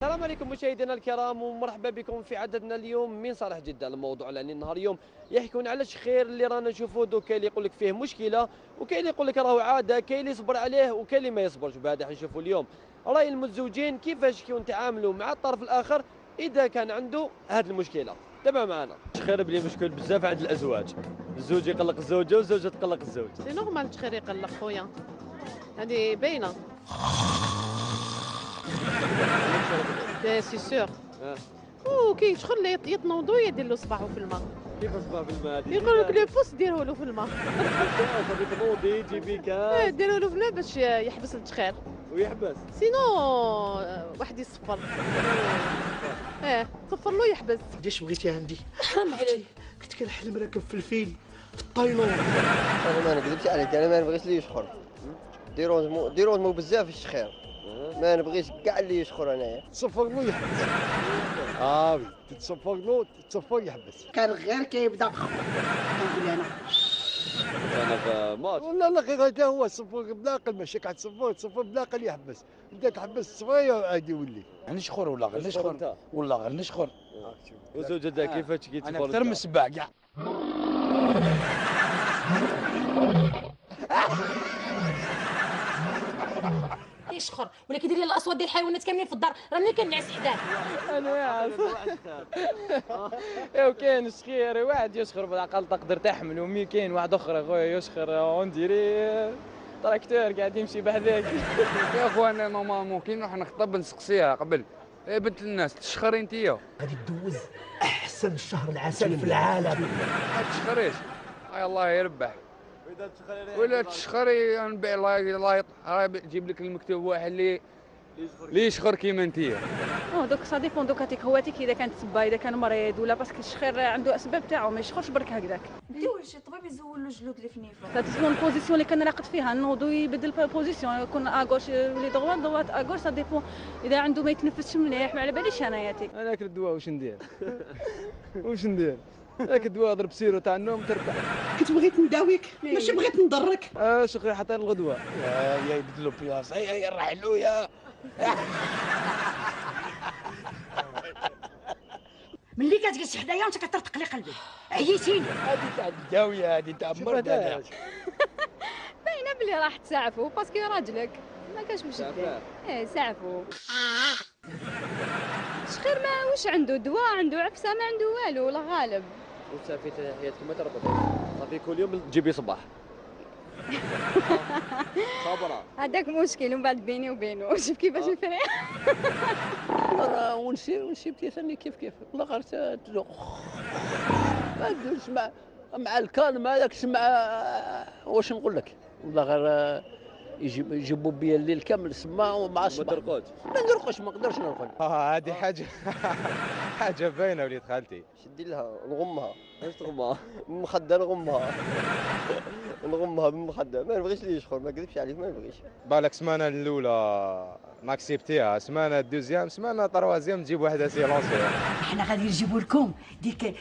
السلام عليكم مشاهدينا الكرام ومرحبا بكم في عددنا اليوم من صالح جدة. الموضوع لاني النهار اليوم يحكون على الشخير اللي رانا نشوفوه دوك. كاين اللي يقول لك فيه مشكله، وكاين اللي يقول لك راهو عاده، كاين اللي يصبر عليه وكاين اللي ما يصبرش. بهذا حنشوفوا اليوم راي المتزوجين كيفاش يتعاملوا مع الطرف الاخر اذا كان عنده هذه المشكله. تابع معنا. الشخير بلي مشكل بزاف عند الازواج، الزوج يقلق الزوجه والزوجه تقلق الزوج. سي نورمال التخير يقلق خويا، هذه باينه. سي سور. وكاين شغل اللي يتنوضوا يدير له صباعه في الماء. كيف صباح في الماء؟ يقول لك لو بوس ديره له في الماء. تنوضي تجيبي كاس ديروا له في الماء باش يحبس التخير، ويحبس. سينو واحد يصفر. تصفر له يحبس. قداش بغيتي عندي؟ حرام عليك، كنت كنحلم راكب في الفيلم في الطايلون. انا ما نكذبش عليك، انا ما نبغيش اللي يشخر. ديرونمو بزاف الشخير، ما نبغيش كاع اللي يشخر انايا. تصفر له يحبس. وي تتصفر له تصفر يحبس. كان غير كيبدا كنقول انا في ماتش. لا غير هذا هو الصفر بلاقل، ماشي تصفر بلاقل يحبس. بداك حبس الصفريه عادي يولي. نشخر ولا غير نشخر والله غير نشخر. وزوجتك كيفاش كيتفرج؟ انا اكثر من السباع كاع. يشخر ولا كيدير لي الاصوات ديال الحيوانات كاملين في الدار، راني كنعس حداه. انا عارف. وكاين الشخير واحد يشخر بالعقل تقدر تحمل، ومي كاين واحد اخر خويا يشخر اون ديري تراكتور قاعد يمشي بحذاك. يا اخوانا نورمالمون كي نروح نخطب نسقسيها قبل بنت الناس تشخري انتيا. غادي تدوز احسن شهر العسل في العالم. ما تشخريش الله يربح. ولا تشخري نبيع الله يجيب لك المكتوب واحد اللي يشخر كيما انتيا. دوك سا ديبون دوك هاتيك هواتيك اذا كانت تبا اذا كان مريض ولا باسكو الشخير عنده اسباب تاعو، ما يشخرش برك هكذاك. ديوه شي طبيب يزول له جلود اللي في نيفو. لا تسمون البوزيسيون اللي كان راقد فيها نوضو يبدل البوزيسيون، يكون اغوش لي دوات اغوش سا ديبون اذا عنده ما يتنفسش مليح. ما على باليش انا ياتيك. انا ناكل الدواء واش ندير؟ واش ندير؟ هاك الدواء ضرب سيرو تاع النوم تربح. كنت بغيت نداويك ماشي بغيت نضرك. شكرا حتى الغدوه. يا يبدلوا بلاصه يا رحلوا يا. ملي كتجلس حدايا وانت كترتق لي قلبي عييتيني. هذه تاع الداويه، هذه تاع مرض. باينه بلي راح تسعفو باسكو راجلك ما كاش باش دير. سعفو. شخير ما واش عنده دواء، عنده عفسه، ما عنده والو ولا غالب. وصافي حياتك ما تربطي، صافي كل يوم تجيبي صباح. صبرا هذاك مشكل ومن بعد بيني وبينه. شوف كيفاش الفرق. ونسي بدي ثاني كيف والله غير ما نديرش مع الكالم هذاك مع واش نقول لك والله غير يجيبوا بيا الليل كامل سما ومع الصباح ما نرقش ما نقدرش نرقد. هذه حاجه باينه وليد خالتي. شدي لها نغمها. اش تغمى؟ بالمخده نغمها بالمخده. ما نبغيش اللي يشخر، ما نكذبش عليك ما نبغيش. بالك السمانه الاولى ناكسبتيها، السمانه الدوزيام، السمانه الثالثه تجيب وحده سيلونسي. احنا غادي نجيبوا لكم ديك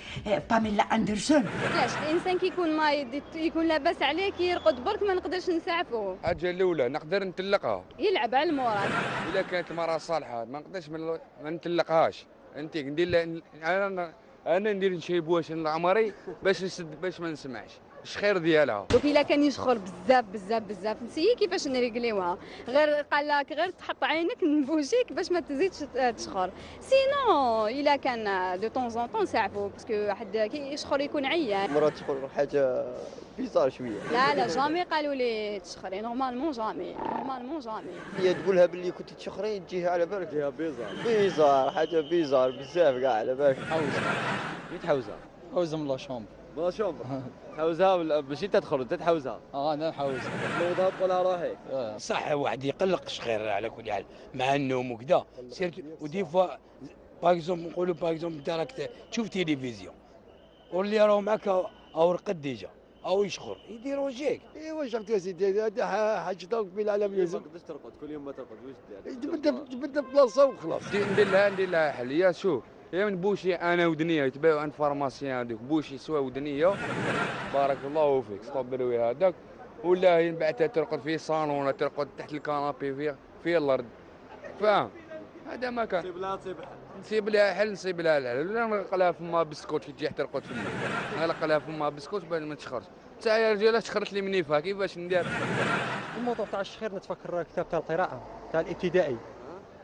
باميلا اندرسون. علاش الانسان كيكون ما يكون لاباس عليه كيرقد برك ما نقدرش نسعفوه. الحاجه الاولى نقدر نطلقها، يلعب على المورال. الا كانت المراه صالحه ما نقدرش ما نطلقهاش. انت ندير انا ندير نشيب واش عمري باش نسد باش ما نسمعش الشخير ديالها. دوك الا كان يشخر بزاف نسيي كيفاش نريقليوها. غير قال لك غير تحط عينك نبوجيك باش ما تزيدش تشخر. سينو الا كان دو طون زون طون ساعفو باسكو واحد كي يشخر يكون عيان. مرات تشخر حاجه بيزار شويه. لا جامي قالوا لي تشخري، نورمالمون جامي. هي تقولها باللي كنت تشخري تجيها على بالك فيها بيزار حاجه بيزار بزاف كاع على بالك. حوزه من لا شومبر. ما شومبر تحوزها ولا ماشي تدخل انت تحوزها؟ انا نحوزها. نوضها تقولها روحي. صح واحد يقلق شخير على كل حال مع النوم وكذا. ودي فوا باغ اكزومبل نقولوا باغ اكزومبل انت راك تشوف تيليفزيون واللي راهو معاك او رقد ديجا او يشخر يديروا جيك. ايوا شفت يا سيدي هذه حاجه في العالم ما تقدرش ترقد كل يوم ما ترقد واش دير؟ تبدا بلاصه وخلاص. ندير لها حل. يا شوف يا من بوشي انا ودنيا يتباعوا عند فارماسيان هذوك بوشي سوا ودنيا بارك الله فيك صبروا هذاك، ولا هي من بعد ترقد في صالون ولا ترقد تحت الكنابي في الارض، فاهم؟ هذا ما كان تصيب لها تصيب حل. نصيب لها حل نصيب لها الحل، ولا نلقى لها فما بسكوت كي تجي احترقت فما، نلقى لها فما بسكوت باش ما تشخرش. تا يا رجاله تشخرت لي منيفها كيفاش ندير؟ الموضوع تاع الشخير نتفكر كتاب تاع القراءة تاع الابتدائي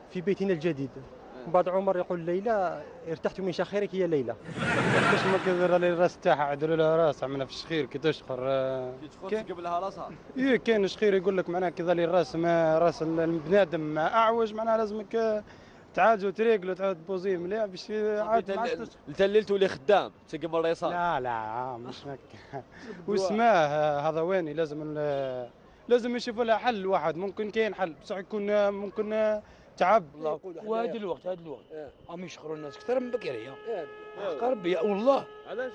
في بيتنا الجديد. من بعد عمر يقول ليلى ارتحت من شخيرك يا ليلى. كيفاش ما كيدير لي الراس تاعها عدلوا لها راس عملنا في الشخير كي تشخر. كي تشخر تقبل لها راسها. ايه كاين شخير يقول لك معناها كي ظل الراس ما راس البنادم اعوج معناها لازمك تعالج وتريقل وتعود بوزيه مليح باش عاد التليل تولي خدام تقبل اليسار. لا مش هكا. واسماه هذا وين لازم يشوفوا لها حل واحد. ممكن كاين حل بصح يكون ممكن تعب. وهذا الوقت راهم يشخروا الناس اكثر من بكريه. قربي والله. علاش؟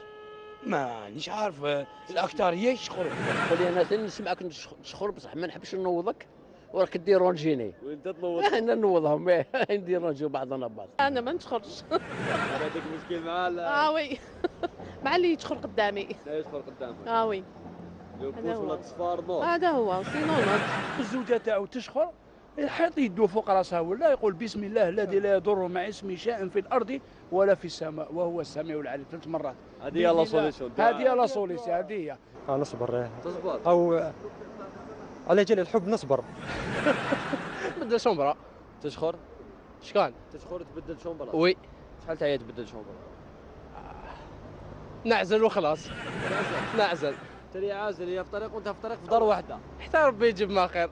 مانيش عارف الاكثريه يشخروا. قول لي انا نسمعك تشخر بصح ما نحبش نوضك وراك دير رونجيني. وانت تنوض؟ انا نوضهم ندير رونجي بعضنا بعض. انا ما نشخرش. هذاك المشكل مع وي مع اللي يشخر قدامي. لا يشخر قدامك. وي هذا هو الصفار نور. هذا هو سينو نوض. الزوجه تاعو تشخر يحط يده فوق راسها ولا يقول بسم الله الذي لا يضر مع اسمه شيء في الارض ولا في السماء وهو السميع العليم 3 مرات. هذه هي لا سوليسيون. هذه هي لا سوليسيون. هذه هي. نصبر. تصبر. او على جال الحب نصبر. بدل شومبرا. تشخر؟ شكان؟ تشخر تبدل شومبرا. وي. شحال تاعي تبدل شومبرا؟ نعزل وخلاص. نعزل. تري عازل هي في طريق وانت في طريق في دار واحده. حتى ربي يجيب ما خير.